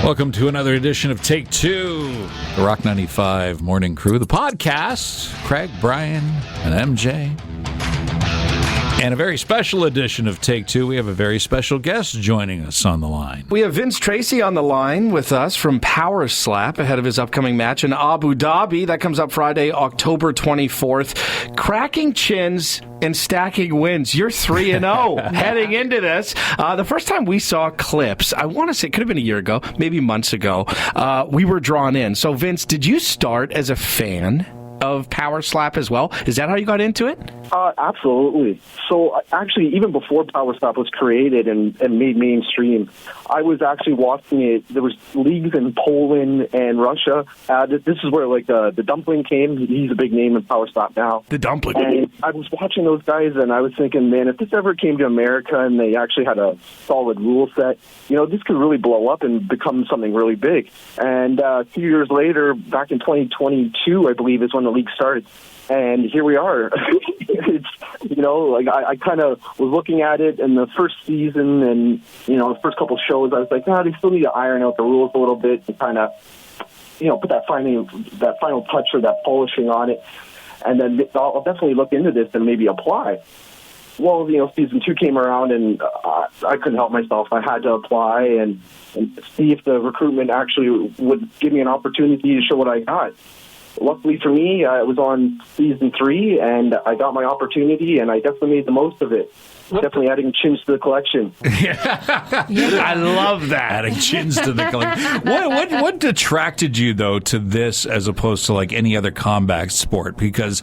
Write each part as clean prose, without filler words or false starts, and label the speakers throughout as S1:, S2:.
S1: Welcome to another edition of Take Two, the Rock 95 Morning Crew, the podcast. Craig, Brian, and MJ. And a very special edition of Take Two. We have a very special guest joining us on the line.
S2: We have Vince Tracey on the line with us from Power Slap ahead of his upcoming match in Abu Dhabi. That comes up Friday, October 24th. Cracking chins and stacking wins. You're 3-0 heading into this. The first time we saw clips, I want to say, it could have been a year ago, maybe months ago, we were drawn in. So, Vince, did you start as a fan of Power Slap as well? Is that how you got into it?
S3: Absolutely. So actually, even before Power Slap was created and made mainstream, I was actually watching it. There was leagues in Poland and Russia. This is where the Dumpling came. He's a big name in Power Slap now.
S2: The Dumpling.
S3: And I was watching those guys, and I was thinking, man, if this ever came to America and they actually had a solid rule set, this could really blow up and become something really big. And a few years later, back in 2022, I believe, is when the league started. And here we are. It's, I kind of was looking at it in the first season and, the first couple shows, I was like, they still need to iron out the rules a little bit to kind of, put that final touch or that polishing on it. And then I'll definitely look into this and maybe apply. Well, season 2 came around and I couldn't help myself. I had to apply and see if the recruitment actually would give me an opportunity to show what I got. Luckily for me, I was on season 3, and I got my opportunity, and I definitely made the most of it. Definitely adding chins to the collection.
S2: I love that.
S1: Adding chins to the collection. What attracted you, though, to this as opposed to like any other combat sport? Because,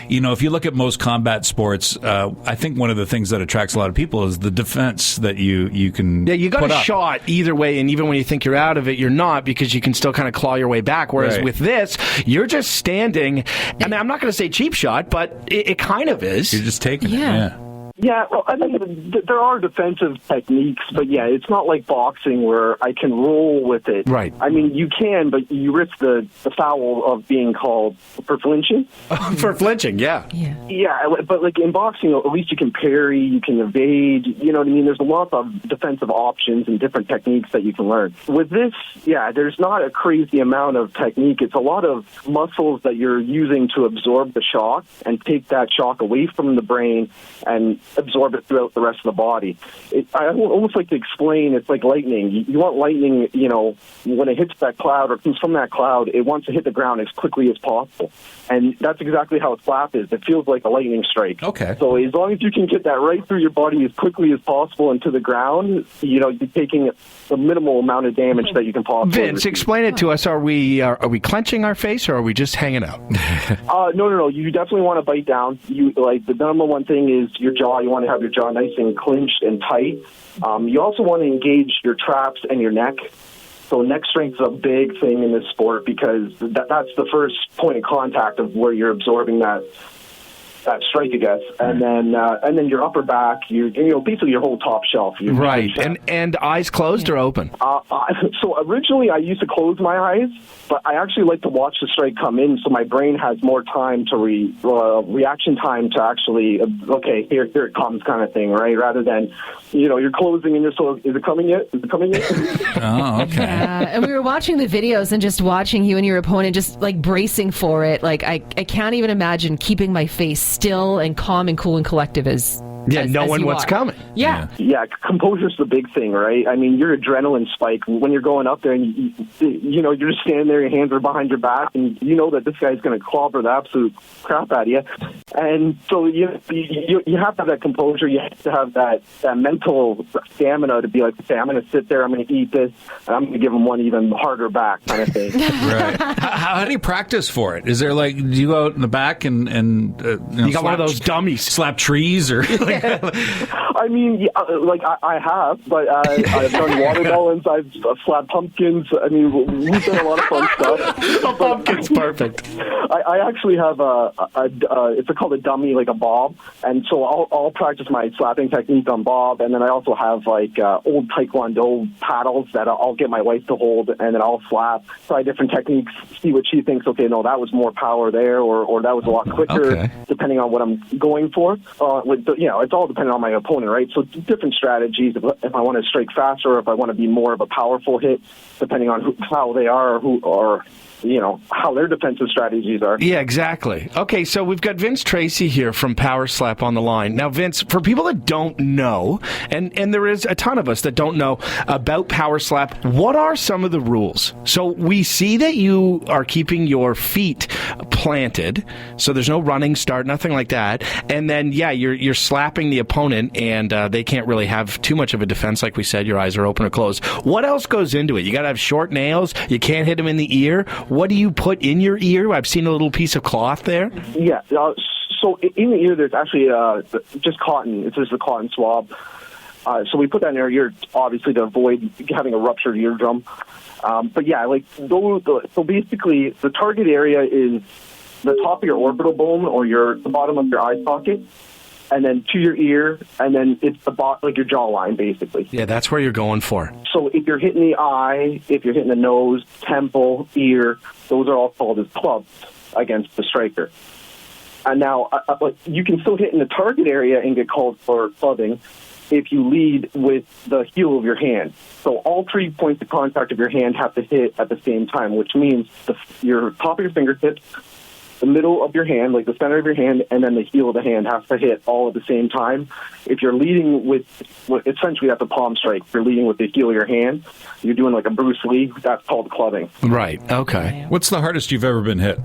S1: if you look at most combat sports, I think one of the things that attracts a lot of people is the defense that you can.
S2: Yeah, you got
S1: put
S2: a
S1: up.
S2: shot either way, and even when you think you're out of it, you're not, because you can still kind of claw your way back. Whereas with this, you're just standing. I mean, I'm not going to say cheap shot, but it kind of is.
S1: You're just taking it. Yeah.
S3: Yeah, well, I mean, there are defensive techniques, but yeah, it's not like boxing where I can roll with it.
S2: Right.
S3: I mean, you can, but you risk the foul of being called for flinching.
S2: For flinching, yeah.
S3: Yeah, but like in boxing, at least you can parry, you can evade, you know what I mean? There's a lot of defensive options and different techniques that you can learn. With this, yeah, there's not a crazy amount of technique. It's a lot of muscles that you're using to absorb the shock and take that shock away from the brain and absorb it throughout the rest of the body. I almost like to explain, it's like lightning. You want lightning, when it hits that cloud or comes from that cloud, it wants to hit the ground as quickly as possible. And that's exactly how a slap is. It feels like a lightning strike.
S1: Okay.
S3: So as long as you can get that right through your body as quickly as possible into the ground, you're taking the minimal amount of damage that you can possibly
S2: Vince,
S3: receive.
S2: explain it to us. Are we clenching our face, or are we just hanging out?
S3: No. You definitely want to bite down. The number one thing is your jaw. You want to have your jaw nice and clinched and tight. You also want to engage your traps and your neck. So neck strength is a big thing in this sport because that's the first point of contact of where you're absorbing that strike, I guess, and then your upper back, basically your whole top shelf.
S2: Right, and eyes closed or open?
S3: So originally I used to close my eyes, but I actually like to watch the strike come in, so my brain has more time to reaction time to actually okay, here it comes kind of thing, right? Rather than you're closing and you're so, is it coming yet? Is it coming yet?
S1: Oh, okay.
S4: And we were watching the videos and just watching you and your opponent just like bracing for it. Like I can't even imagine keeping my face still and calm and cool and collective as
S2: knowing what's coming.
S4: Yeah,
S3: composure's the big thing, right? I mean, your adrenaline spike when you're going up there and you're just standing there, your hands are behind your back, and you know that this guy's going to clobber the absolute crap out of you. And so you have to have that composure. You have to have that mental stamina to be like, okay, I'm going to sit there, I'm going to eat this, and I'm going to give him one even harder back kind of thing.
S1: Right. How do you practice for it? Is there do you go out in the back and
S2: you got one of those dummies,
S1: slap trees or?
S3: I mean, I have, but I've done watermelons, I've slapped pumpkins. I mean, we've done a lot of fun stuff.
S2: A pumpkin's perfect.
S3: I actually have it's a called a dummy, like a bob. And so I'll practice my slapping technique on bob, and then I also have like old Taekwondo paddles that I'll get my wife to hold, and then I'll slap, try different techniques, see what she thinks. Okay, no, that was more power there, or that was a lot quicker, depending on what I'm going for. It's all dependent on my opponent, right? So different strategies. If I want to strike faster, or if I want to be more of a powerful hit, depending on how they are, or how their defensive strategies are.
S2: Yeah, exactly. Okay, so we've got Vince Tracey here from Power Slap on the line. Now, Vince, for people that don't know, and there is a ton of us that don't know about Power Slap, what are some of the rules? So we see that you are keeping your feet planted, so there's no running start, nothing like that. And then, you're slapping the opponent, and they can't really have too much of a defense. Like we said, your eyes are open or closed. What else goes into it? You got to have short nails. You can't hit them in the ear. What do you put in your ear? I've seen a little piece of cloth there.
S3: Yeah. So in the ear, there's actually just cotton. It's just a cotton swab. So we put that in our ear, obviously, to avoid having a ruptured eardrum. So basically, the target area is the top of your orbital bone, or the bottom of your eye socket, and then to your ear, and then it's like your jawline, basically.
S2: Yeah, that's where you're going for.
S3: So if you're hitting the eye, if you're hitting the nose, temple, ear, those are all called as clubs against the striker. And now, you can still hit in the target area and get called for clubbing if you lead with the heel of your hand. So all 3 points of contact of your hand have to hit at the same time, which means your top of your fingertips, the middle of your hand, like the center of your hand, and then the heel of the hand has to hit all at the same time. If you're leading with, essentially that's a palm strike. If you're leading with the heel of your hand, you're doing like a Bruce Lee, that's called clubbing.
S2: Right, okay.
S1: What's the hardest you've ever been hit?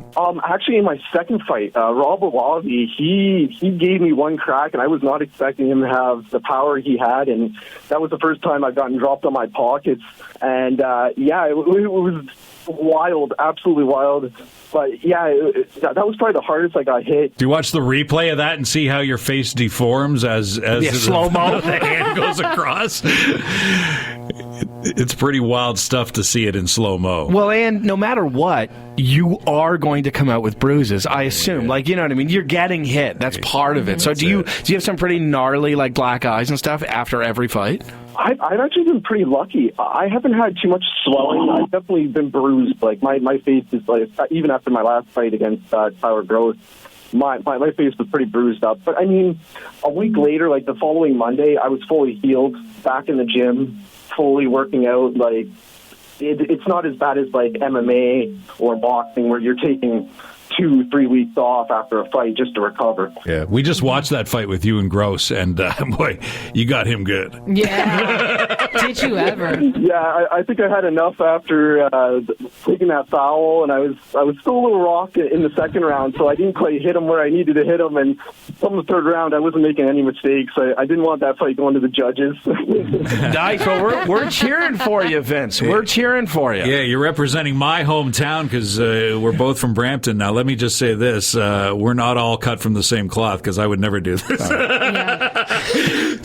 S3: Actually, in my second fight, Rob Wallaby, he gave me one crack, and I was not expecting him to have the power he had, and that was the first time I've gotten dropped on my pockets. And, it was wild, absolutely wild. But that was probably the hardest I got hit.
S1: Do you watch the replay of that and see how your face deforms as
S2: slow-mo
S1: the hand goes across? It's pretty wild stuff to see it in slow-mo.
S2: Well, and no matter what, you are going to come out with bruises, I assume. Like, you know what I mean? You're getting hit. That's part of it. So do you have some pretty gnarly, like, black eyes and stuff after every fight?
S3: I've actually been pretty lucky. I haven't had too much swelling. I've definitely been bruised. Like, my face is, like, even after my last fight against Tyler Gross, my face was pretty bruised up. But, I mean, a week later, like the following Monday, I was fully healed, back in the gym, fully working out. Like, it's not as bad as, like, MMA or boxing where you're taking 2-3 weeks off after a fight just to recover.
S1: Yeah, we just watched that fight with you and Gross, and boy, you got him good.
S4: Yeah. Did you ever?
S3: Yeah, I think I had enough after taking that foul, and I was still a little rocked in the second round, so I didn't quite hit him where I needed to hit him, and from the third round, I wasn't making any mistakes. I didn't want that fight going to the judges.
S2: Nice. Well, we're cheering for you, Vince. We're cheering for you.
S1: Yeah, you're representing my hometown because we're both from Brampton. Now, let me just say this. We're not all cut from the same cloth because I would never do this.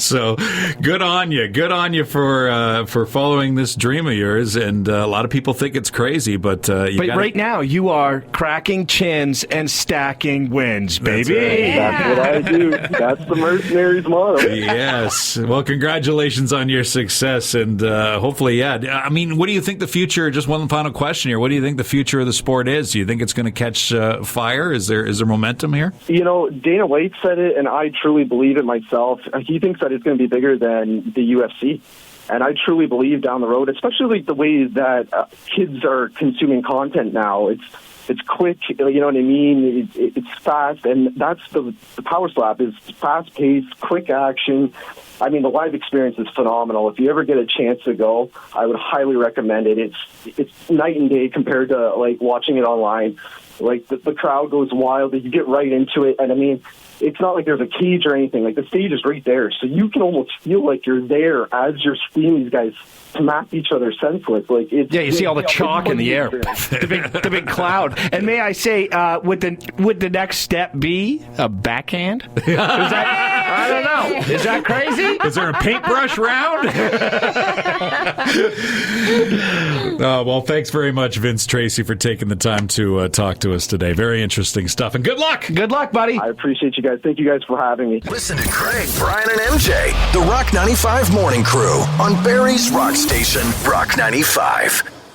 S1: So good on you. Good on you for following this dream of yours. And a lot of people think it's crazy, but
S2: right now you are cracking chins and stacking wins, baby.
S3: That's what I do. That's the mercenaries motto.
S1: Yes. Well, congratulations on your success, and hopefully, I mean, what do you think the future? Just one final question here. What do you think the future of the sport is? Do you think it's going to catch fire? Is there momentum here?
S3: You know, Dana White said it, and I truly believe it myself. He thinks that it's going to be bigger than the UFC. And I truly believe down the road, especially the way that kids are consuming content now, it's quick, you know what I mean? It's fast, and that's the Power Slap is fast-paced, quick action. I mean, the live experience is phenomenal. If you ever get a chance to go, I would highly recommend it. It's night and day compared to, like, watching it online. Like, the crowd goes wild. You get right into it, and I mean, it's not like there's a cage or anything. Like, the stage is right there, so you can almost feel like you're there as you're seeing these guys smack each other senseless. Like,
S2: you see all the chalk in the air, the big cloud. And may I say, would the next step be a backhand? Is that I don't know. Is that crazy?
S1: Is there a paintbrush round? Well, thanks very much, Vince Tracey, for taking the time to talk to us today. Very interesting stuff, and good luck.
S2: Good luck, buddy.
S3: I appreciate you guys. Thank you guys for having me.
S5: Listen to Craig, Brian, and MJ, the Rock 95 Morning Crew on Barrie's Rock Station, Rock 95.